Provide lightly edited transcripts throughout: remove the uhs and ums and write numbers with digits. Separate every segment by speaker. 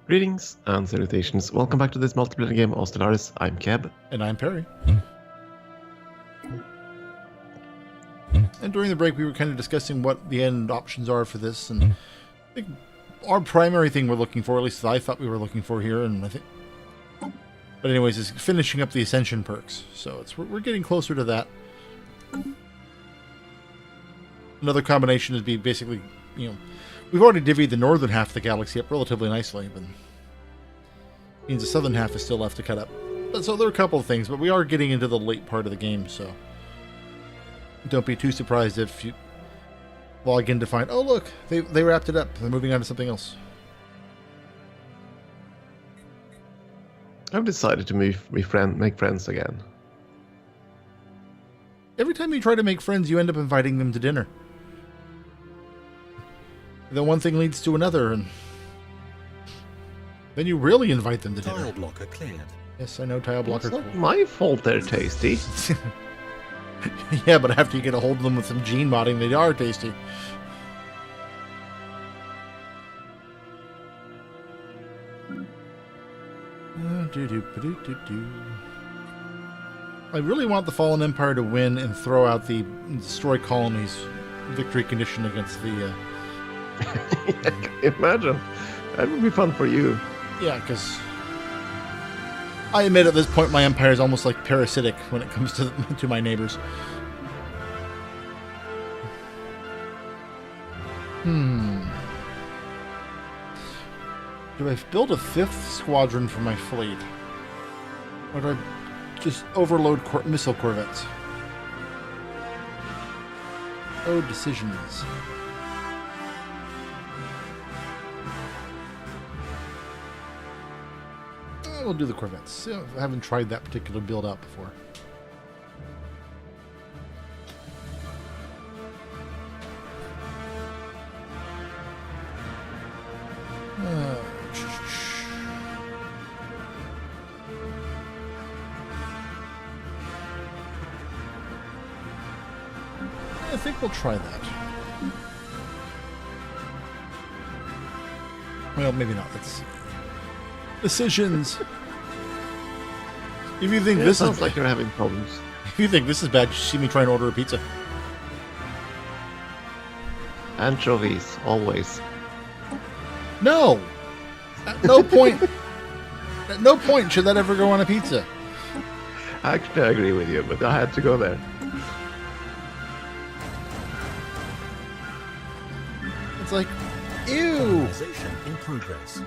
Speaker 1: Greetings and salutations. Welcome back to this multiplayer game of Stellaris. I'm Keb.
Speaker 2: And I'm Peri. And during the break, we were kind of discussing what the end options are for this. And I think our primary thing we're looking for, at least I thought we were looking for here, and I think... But anyways, is finishing up the Ascension perks. So we're getting closer to that. Another combination would be basically, we've already divvied the northern half of the galaxy up relatively nicely, but means the southern half is still left to cut up. But so there are a couple of things, but we are getting into the late part of the game, so don't be too surprised if you log in to find, oh look, they wrapped it up. They're moving on to something else.
Speaker 1: I've decided to make friends again.
Speaker 2: Every time you try to make friends, you end up inviting them to dinner. Then one thing leads to another, and then you really invite them to dinner.
Speaker 3: Tile blocker cleared.
Speaker 2: Yes, I know tile blocker.
Speaker 1: It's not my fault they're tasty.
Speaker 2: Yeah, but after you get a hold of them with some gene modding, they are tasty. I really want the Fallen Empire to win and throw out the Destroy Colonies victory condition against the...
Speaker 1: Imagine. That would be fun for you.
Speaker 2: Yeah, because I admit at this point my empire is almost like parasitic when it comes to my neighbors. Do I build a 5th squadron for my fleet? Or do I just overload missile corvettes? Oh, decisions. We'll do the corvettes. I haven't tried that particular build out before. I think we'll try that. Well, maybe not. Let's see. Decisions. If you think this
Speaker 1: sounds
Speaker 2: is
Speaker 1: like you're having problems.
Speaker 2: If you think this is bad, you see me try and order a pizza.
Speaker 1: Anchovies, always.
Speaker 2: No. At no point. At no point should that ever go on a pizza.
Speaker 1: Actually, I agree with you, but I had to go there.
Speaker 2: It's like, ew.
Speaker 3: Colonization in progress.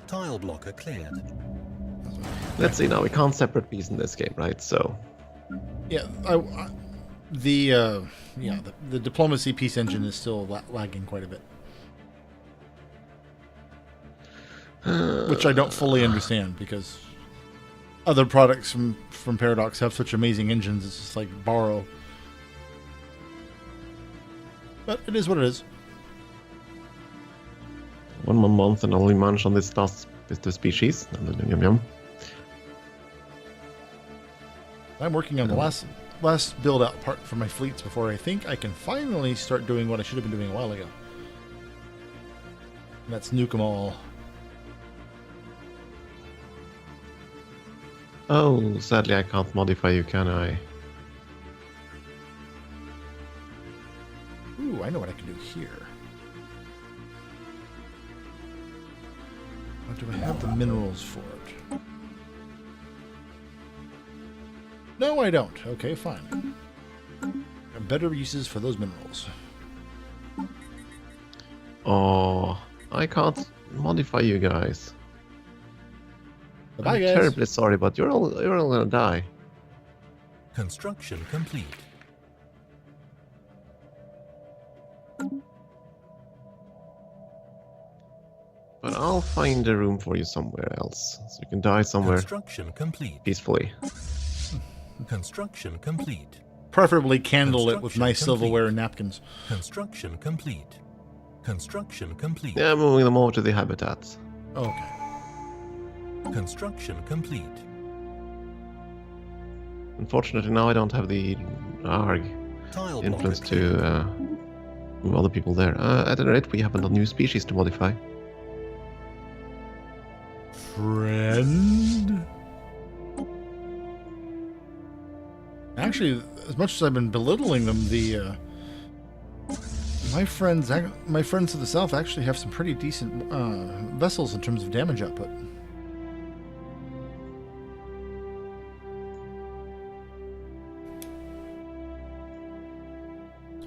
Speaker 3: Tile blocker cleared.
Speaker 1: Let's see now. We can't separate these in this game, right? So.
Speaker 2: Yeah, the diplomacy peace engine is still lagging quite a bit, which I don't fully understand because other products from Paradox have such amazing engines. It's just like borrow, but it is what it is.
Speaker 1: One more month and only munch on this last species. Yum, yum.
Speaker 2: I'm working on the last build out part for my fleets before I think I can finally start doing what I should have been doing a while ago. And that's nuke them all.
Speaker 1: Oh, sadly I can't modify you, can I?
Speaker 2: Ooh, I know what I can do here. Or do I have the minerals for it? No, I don't. Okay, fine. There are better uses for those minerals.
Speaker 1: Oh, I can't modify you guys.
Speaker 2: Bye,
Speaker 1: I'm
Speaker 2: guys.
Speaker 1: terribly sorry, but you're all gonna die.
Speaker 3: Construction complete.
Speaker 1: But I'll find a room for you somewhere else, so you can die somewhere
Speaker 3: Construction complete.
Speaker 1: peacefully.
Speaker 3: Construction complete.
Speaker 2: Preferably candle it with
Speaker 3: Construction
Speaker 2: nice
Speaker 3: complete.
Speaker 2: silverware and napkins.
Speaker 3: Construction complete. Construction complete.
Speaker 1: Yeah, moving them over to the habitats.
Speaker 2: Okay.
Speaker 3: Construction complete.
Speaker 1: Unfortunately, now I don't have the ARG
Speaker 3: Tile
Speaker 1: influence
Speaker 3: blocker cleared.
Speaker 1: to move other people there. At any rate, we have a new species to modify.
Speaker 2: Friend? Actually, as much as I've been belittling them, my friends to the south actually have some pretty decent vessels in terms of damage output.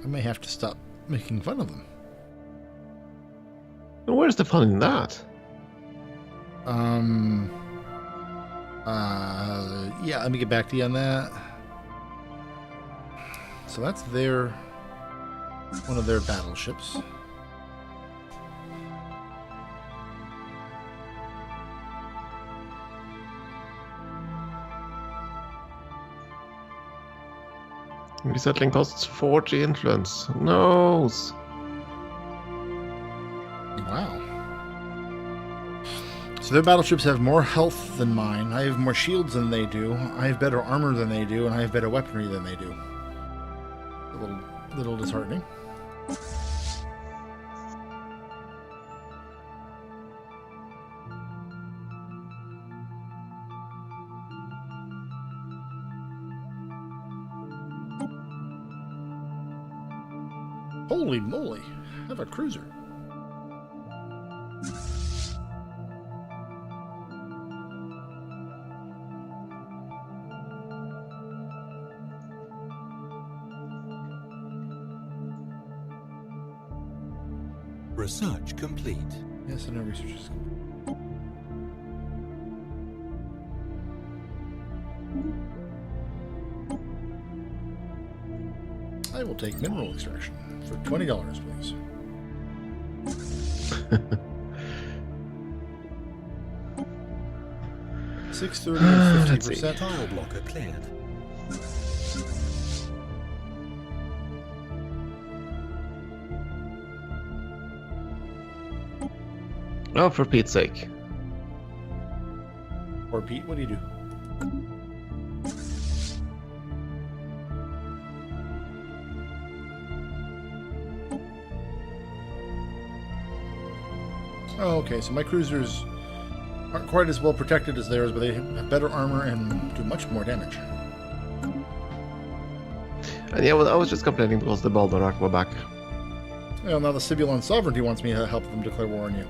Speaker 2: I may have to stop making fun of them.
Speaker 1: And where's the fun in that?
Speaker 2: Yeah, let me get back to you on that. So that's one of their battleships.
Speaker 1: Resettling costs 40 influence. No.
Speaker 2: Wow. So their battleships have more health than mine. I have more shields than they do. I have better armor than they do, and I have better weaponry than they do. A little disheartening. Holy moly! I have a cruiser.
Speaker 3: Research complete.
Speaker 2: Yes, I know research is complete. I will take mineral extraction for $20, please. $630 and 50%.
Speaker 3: Tile blocker cleared.
Speaker 1: Oh, for Pete's sake.
Speaker 2: Or Pete, what do you do? Oh, okay, so my cruisers aren't quite as well protected as theirs, but they have better armor and do much more damage.
Speaker 1: And yeah, well, I was just complaining because the Baldorak were back.
Speaker 2: Well, now the Sibulon Sovereignty wants me to help them declare war on you.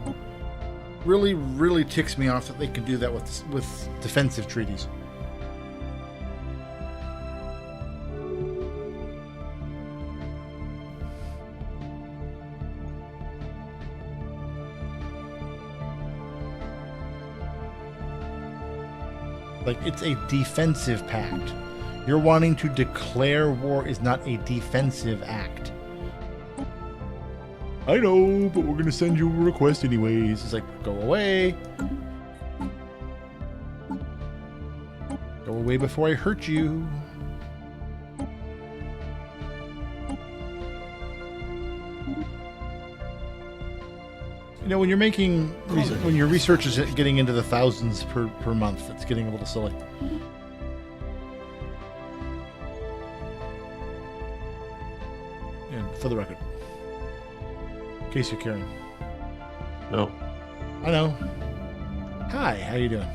Speaker 2: Really, really ticks me off that they can do that with defensive treaties. Like, it's a defensive pact. You're wanting to declare war is not a defensive act. I know, but we're going to send you a request anyways. It's like, go away. Go away before I hurt you. You know, when you're making, when your research is getting into the thousands per month, it's getting a little silly. And for the record, in case you're caring.
Speaker 1: No.
Speaker 2: I know. Hi, how you doing?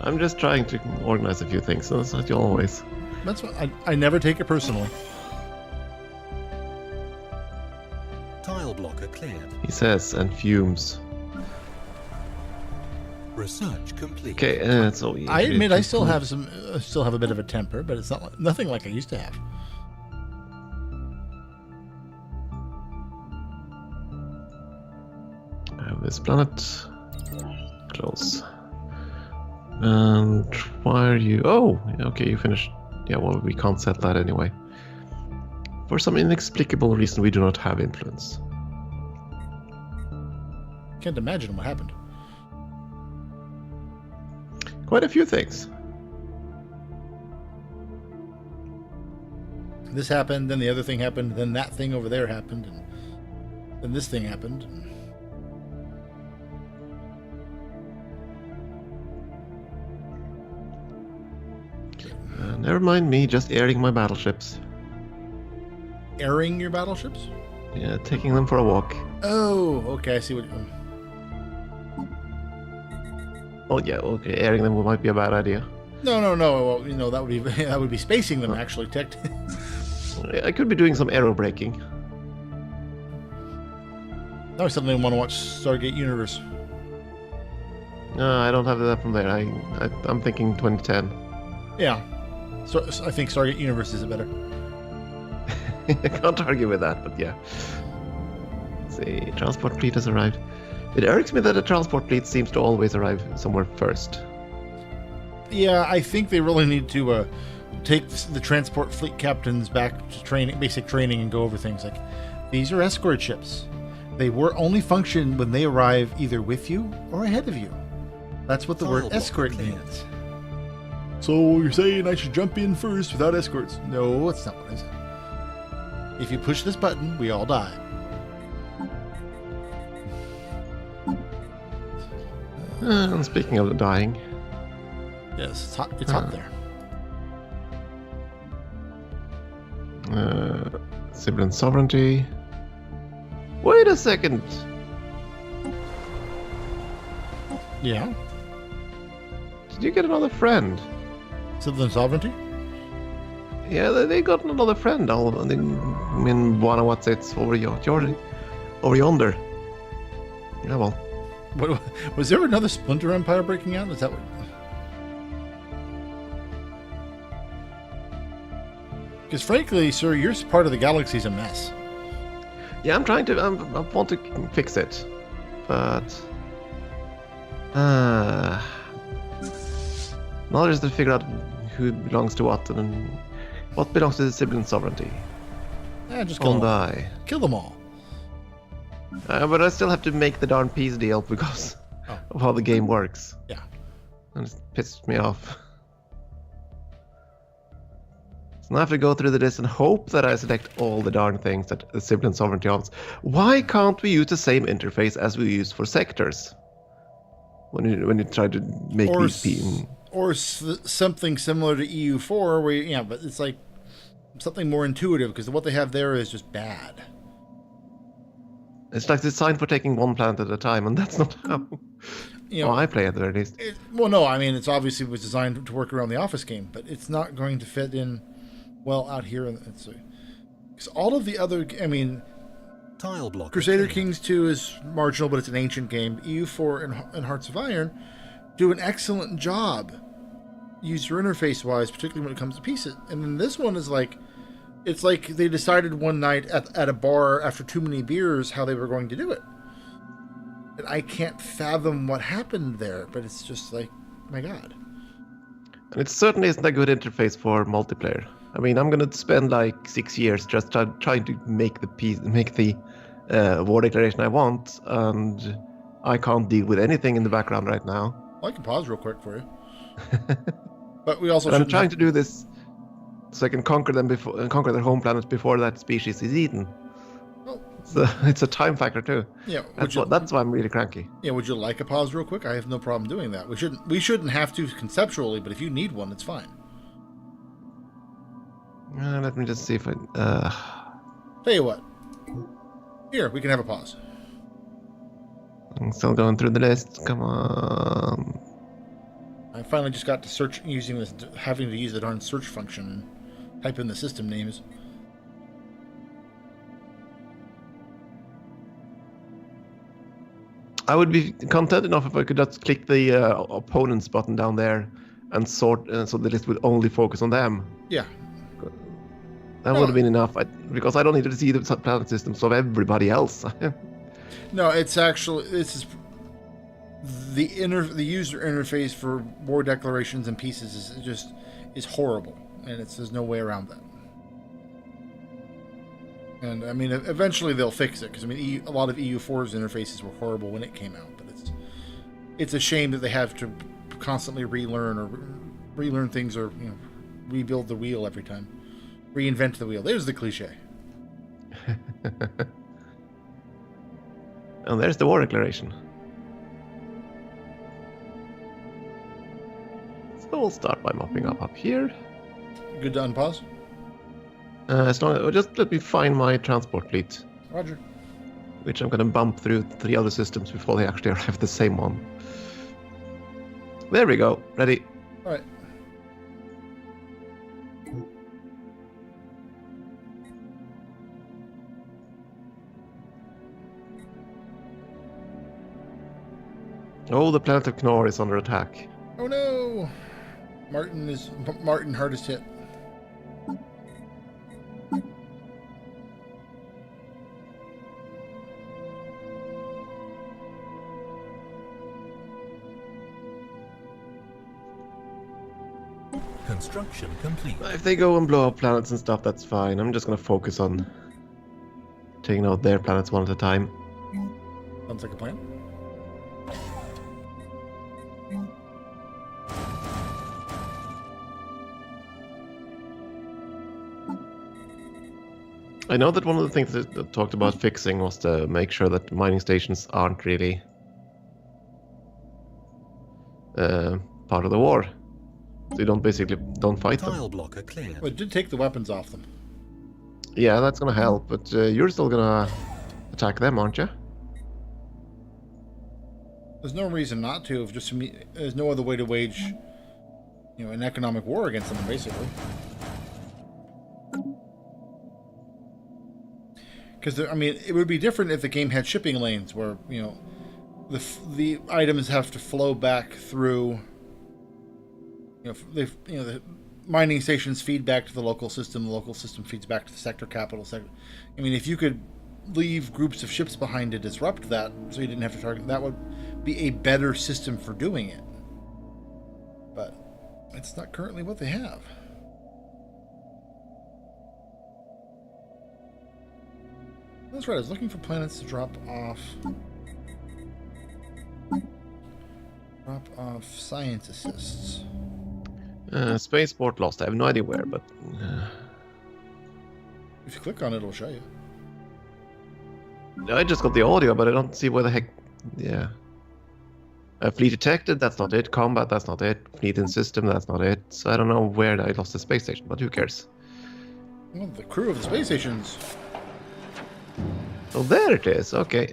Speaker 1: I'm just trying to organize a few things, so that's not you always.
Speaker 2: That's what I never take it personally.
Speaker 3: Tile blocker cleared.
Speaker 1: He says, and fumes.
Speaker 3: Research complete.
Speaker 1: Okay, so
Speaker 2: I admit I still have a bit of a temper, but it's not nothing like I used to have.
Speaker 1: I have this planet. Close. And why are you? Oh, okay, you finished. Yeah, well, we can't set that anyway. For some inexplicable reason, we do not have influence.
Speaker 2: Can't imagine what happened.
Speaker 1: Quite a few things.
Speaker 2: This happened, then the other thing happened, then that thing over there happened, and then this thing happened.
Speaker 1: Never mind me, just airing my battleships.
Speaker 2: Airing your battleships?
Speaker 1: Yeah, taking them for a walk.
Speaker 2: Oh, okay. I see what.
Speaker 1: Oh yeah, okay. Airing them might be a bad idea.
Speaker 2: No. Well, that would be that would be spacing them actually.
Speaker 1: I could be doing some aero braking.
Speaker 2: Now I suddenly want to watch Stargate Universe.
Speaker 1: No, I don't have that from there. I'm thinking 2010.
Speaker 2: Yeah, so I think Stargate Universe is better.
Speaker 1: I can't argue with that, but yeah. Let's see, transport fleet has arrived. It irks me that the transport fleet seems to always arrive somewhere first.
Speaker 2: Yeah, I think they really need to take the transport fleet captains back to training, basic training, and go over things like these are escort ships. They only function when they arrive either with you or ahead of you. That's what the word escort means. So you're saying I should jump in first without escorts? No, that's not what I said. If you push this button, we all die.
Speaker 1: And speaking of dying.
Speaker 2: Yes, it's hot. It's hot there.
Speaker 1: Sibling sovereignty. Wait a second.
Speaker 2: Yeah.
Speaker 1: Did you get another friend?
Speaker 2: Sibling sovereignty?
Speaker 1: Yeah, they got another friend. I mean, what's it over yonder. Yeah, well.
Speaker 2: What, was there another Splinter Empire breaking out? Is that what? Because frankly, sir, your part of the galaxy's a mess.
Speaker 1: Yeah, I'm trying to. I want to fix it, but now there's to figure out who belongs to what and what belongs to the sibling sovereignty.
Speaker 2: Yeah, just kill them all. Kill them all.
Speaker 1: But I still have to make the darn peace deal because of how the game works.
Speaker 2: Yeah,
Speaker 1: and it pissed me off. So now I have to go through this and hope that I select all the darn things that the sibling sovereignty wants. Why can't we use the same interface as we use for sectors? When you try to make these
Speaker 2: or something similar to EU4, where but it's like something more intuitive because what they have there is just bad.
Speaker 1: It's like designed for taking one planet at a time, and that's not how I play at the very least.
Speaker 2: Well, no, I mean it's obviously was designed to work around the Office game, but it's not going to fit in well out here. Because all of the other,
Speaker 3: Tile block.
Speaker 2: Crusader Kings 2 is marginal, but it's an ancient game. EU4 and Hearts of Iron do an excellent job user interface wise, particularly when it comes to pieces. And then this one is like, it's like they decided one night at a bar after too many beers how they were going to do it. And I can't fathom what happened there, but it's just like, my God.
Speaker 1: And it certainly isn't a good interface for multiplayer. I mean, I'm gonna spend like 6 years just trying to make the war declaration I want, and I can't deal with anything in the background right now.
Speaker 2: Well, I can pause real quick for you. But we also.
Speaker 1: I'm trying to do this so I can conquer them conquer their home planet before that species is eaten.
Speaker 2: Oh.
Speaker 1: So it's a time factor too.
Speaker 2: Yeah,
Speaker 1: that's why I'm really cranky.
Speaker 2: Yeah, would you like a pause real quick? I have no problem doing that. We shouldn't have to conceptually, but if you need one, it's fine.
Speaker 1: Let me just see if I.
Speaker 2: Tell you what. Here, we can have a pause.
Speaker 1: I'm still going through the list. Come on.
Speaker 2: I finally just got to search having to use the darn search function and type in the system names.
Speaker 1: I would be content enough if I could just click the opponents button down there and sort, so the list would only focus on them.
Speaker 2: Yeah.
Speaker 1: That would have been enough, because I don't need to see the planet systems of everybody else.
Speaker 2: No, it's actually the user interface for war declarations and pieces is horrible, and there's no way around that. And I mean, eventually they'll fix it because I mean, a lot of EU4's interfaces were horrible when it came out, but it's a shame that they have to constantly relearn things or rebuild the wheel every time. Reinvent the wheel. There's the cliche.
Speaker 1: And there's the war declaration. So we'll start by mopping up here.
Speaker 2: Good to unpause.
Speaker 1: As long just let me find my transport fleet,
Speaker 2: Roger.
Speaker 1: which I'm gonna bump through 3 other systems before they actually arrive at the same one. There we go. Ready.
Speaker 2: All right.
Speaker 1: Oh, the planet of Knorr is under attack.
Speaker 2: Oh no! Martin hardest hit.
Speaker 3: Construction complete.
Speaker 1: If they go and blow up planets and stuff, that's fine. I'm just gonna focus on taking out their planets one at a time.
Speaker 2: Sounds like a plan.
Speaker 1: I know that one of the things that talked about fixing was to make sure that mining stations aren't really part of the war. So you don't fight them.
Speaker 3: Tile blocker cleared.
Speaker 2: Well, it did take the weapons off them.
Speaker 1: Yeah, that's gonna help, but you're still gonna attack them, aren't you?
Speaker 2: There's no reason not to. If just there's no other way to wage, an economic war against them, basically. Because it would be different if the game had shipping lanes where the items have to flow back through. The mining stations feed back to the local system feeds back to the sector capital sector. If you could leave groups of ships behind to disrupt that, so you didn't have to target, that would be a better system for doing it. But it's not currently what they have. That's right, I was looking for planets to drop off science assists.
Speaker 1: Spaceport lost. I have no idea where, but
Speaker 2: If you click on it, it'll show you.
Speaker 1: I just got the audio, but I don't see where the heck. Yeah. Fleet detected. That's not it. Combat. That's not it. Fleet in system. That's not it. So I don't know where I lost the space station, but who cares?
Speaker 2: Well, the crew of the space stations.
Speaker 1: Oh, there it is. Okay.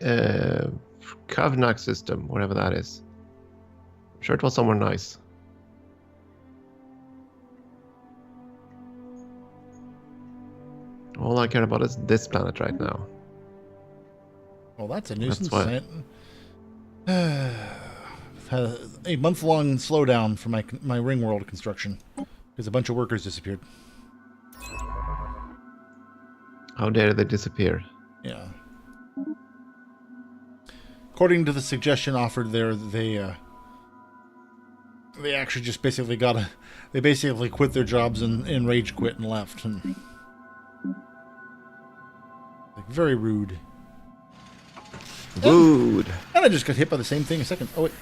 Speaker 1: Kavnak system, wherever that is. I'm sure it was somewhere nice. All I care about is this planet right now.
Speaker 2: Well, that's a nuisance.
Speaker 1: That's
Speaker 2: I've had a month-long slowdown for my ring world construction because a bunch of workers disappeared.
Speaker 1: How dare they disappear?
Speaker 2: Yeah. According to the suggestion offered there, they actually just basically they basically quit their jobs and rage quit and left. And very rude.
Speaker 1: Rude.
Speaker 2: And I just got hit by the same thing a second. Oh, wait.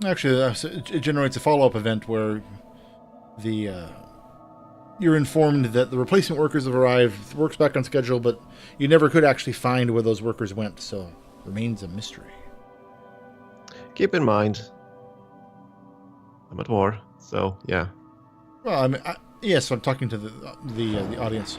Speaker 2: Actually, it generates a follow-up event where you're informed that the replacement workers have arrived, work's back on schedule, but you never could actually find where those workers went, so it remains a mystery.
Speaker 1: Keep in mind, I'm at war, so yeah.
Speaker 2: Well, yes, I'm talking to the audience.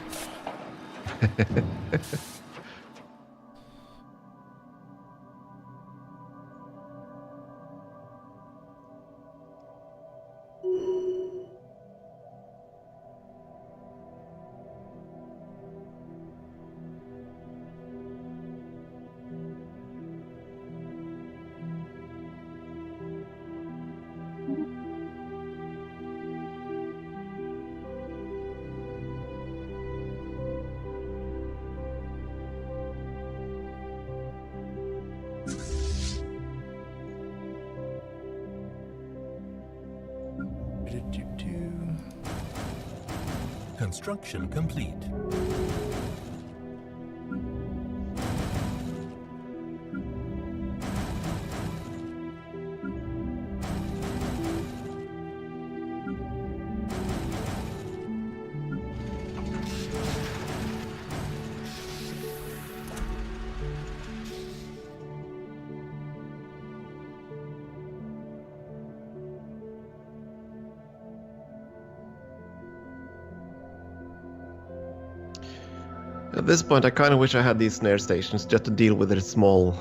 Speaker 3: Construction complete.
Speaker 1: At this point, I kind of wish I had these snare stations just to deal with their small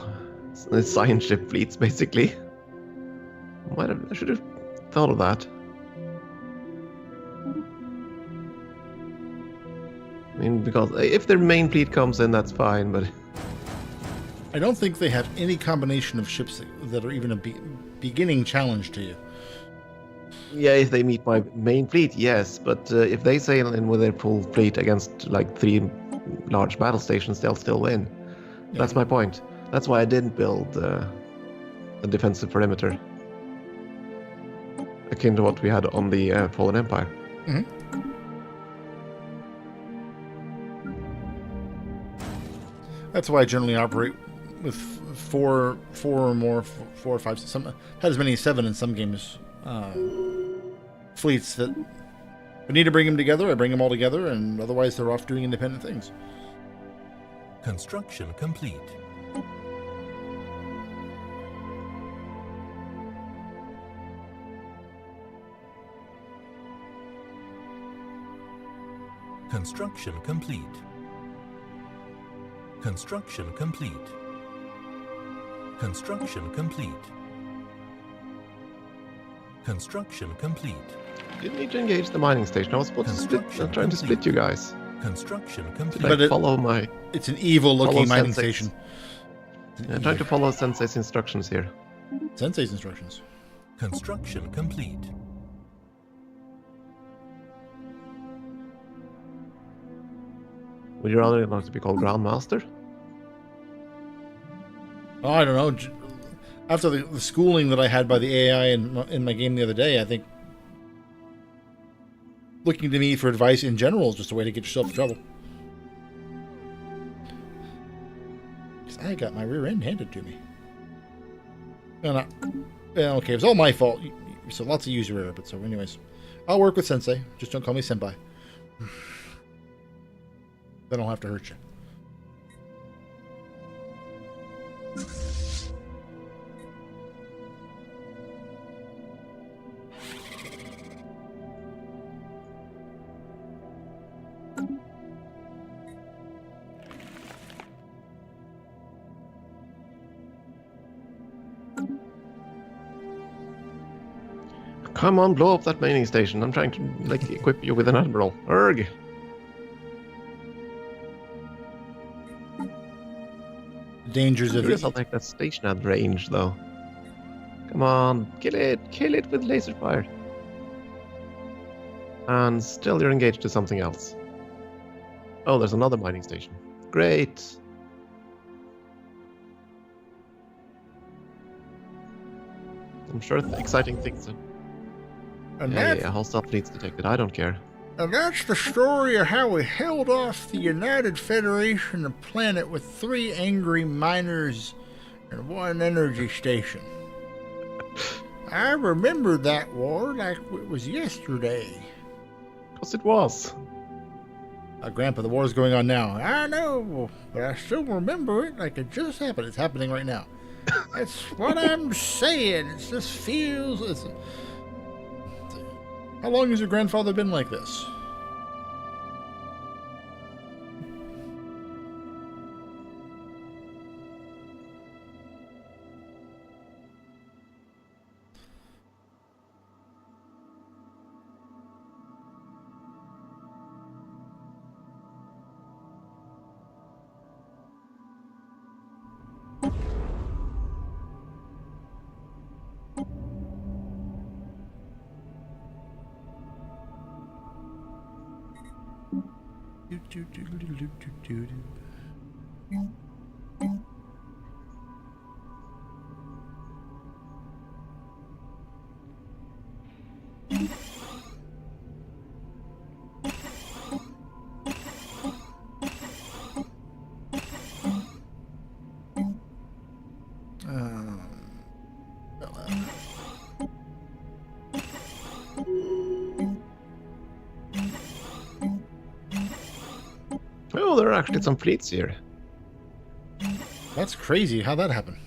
Speaker 1: science ship fleets, basically. I should have thought of that. I mean, because if their main fleet comes in, that's fine, but...
Speaker 2: I don't think they have any combination of ships that are even a beginning challenge to you.
Speaker 1: Yeah, if they meet my main fleet, yes, but if they sail in with their full fleet against like 3 large battle stations, they'll still win. Yeah. That's my point. That's why I didn't build a defensive perimeter, akin to what we had on the Fallen Empire.
Speaker 2: Mm-hmm. That's why I generally operate with four or more, 4 or 5. Some had as many as 7 in some games. Fleets that we need to bring them together. I bring them all together, and otherwise they're off doing independent things.
Speaker 3: Construction complete. Construction complete. Construction complete. Construction complete. Construction complete.
Speaker 1: Didn't need to engage the mining station. I was supposed to split. I'm trying to split you guys.
Speaker 3: Construction complete.
Speaker 1: But follow my...
Speaker 2: It's an evil-looking mining station.
Speaker 1: I'm trying to follow Sensei's instructions here.
Speaker 2: Sensei's instructions.
Speaker 3: Construction complete.
Speaker 1: Would you rather like to be called Grandmaster?
Speaker 2: Oh, I don't know. After the schooling that I had by the AI in my game the other day, I think looking to me for advice in general is just a way to get yourself in trouble. Because I got my rear end handed to me. No, okay, it was all my fault. So lots of user error, but so anyways. I'll work with Sensei. Just don't call me Senpai. Then I'll have to hurt you.
Speaker 1: Come on, blow up that mining station. I'm trying to, like, equip you with an admiral. Urgh!
Speaker 2: Dangers of
Speaker 1: it. I'll make that station at range, though. Come on, kill it with laser fire. And still you're engaged to something else. Oh, there's another mining station. Great! I'm sure exciting things.
Speaker 2: And
Speaker 1: yeah, hostile fleets detected. I don't care.
Speaker 2: And that's the story of how we held off the United Federation of Planet with 3 angry miners and 1 energy station. I remember that war like it was yesterday.
Speaker 1: Because it was.
Speaker 2: Grandpa, the war's going on now. I know, but I still remember it like it just happened. It's happening right now. That's what I'm saying. It just feels... How long has your grandfather been like this?
Speaker 1: Oh, there are actually some fleets here.
Speaker 2: That's crazy. How'd that happen?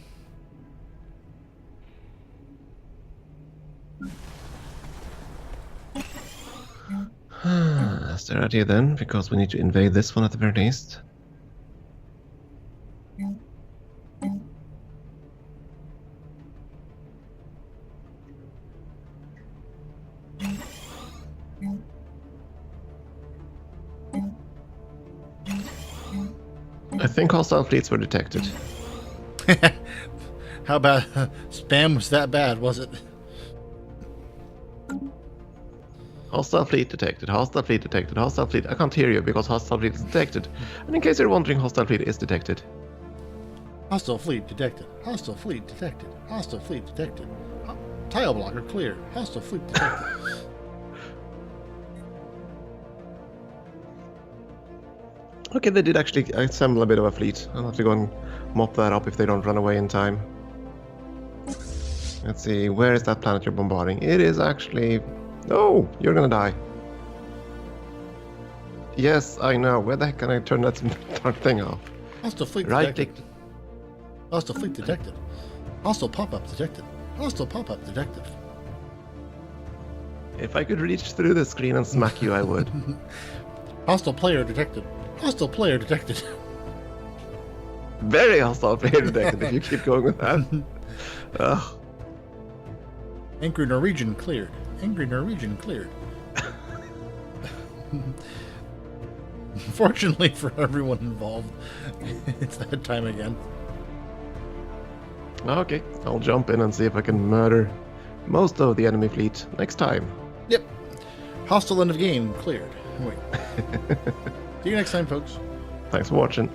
Speaker 1: Stay right here then, because we need to invade this one at the very least. think hostile fleets were detected.
Speaker 2: How bad? Spam was that bad, was it?
Speaker 1: Hostile fleet detected. Hostile fleet detected. Hostile fleet. I can't hear you because hostile fleet is detected. And in case you're wondering, hostile fleet is detected.
Speaker 2: Hostile fleet detected. Hostile fleet detected. Hostile fleet detected. Tile blocker cleared. Hostile fleet detected.
Speaker 1: Okay, they did actually assemble a bit of a fleet. I'll have to go and mop that up if they don't run away in time. Let's see, where is that planet you're bombarding? It is actually... Oh, you're gonna die. Yes, I know. Where the heck can I turn that thing off?
Speaker 2: Hostile fleet
Speaker 1: Right
Speaker 2: detected.
Speaker 1: click.
Speaker 2: Hostile fleet detected. Hostile pop-up detected. Hostile pop-up detected.
Speaker 1: If I could reach through the screen and smack you, I would.
Speaker 2: Hostile player detected. Hostile player detected.
Speaker 1: Very hostile player detected if you keep going with that. Ugh.
Speaker 2: Angry Norwegian cleared. Angry Norwegian cleared. Fortunately for everyone involved, it's that time again.
Speaker 1: Okay, I'll jump in and see if I can murder most of the enemy fleet next time.
Speaker 2: Yep. Hostile end of game cleared. Wait. See you next time, folks.
Speaker 1: Thanks for watching.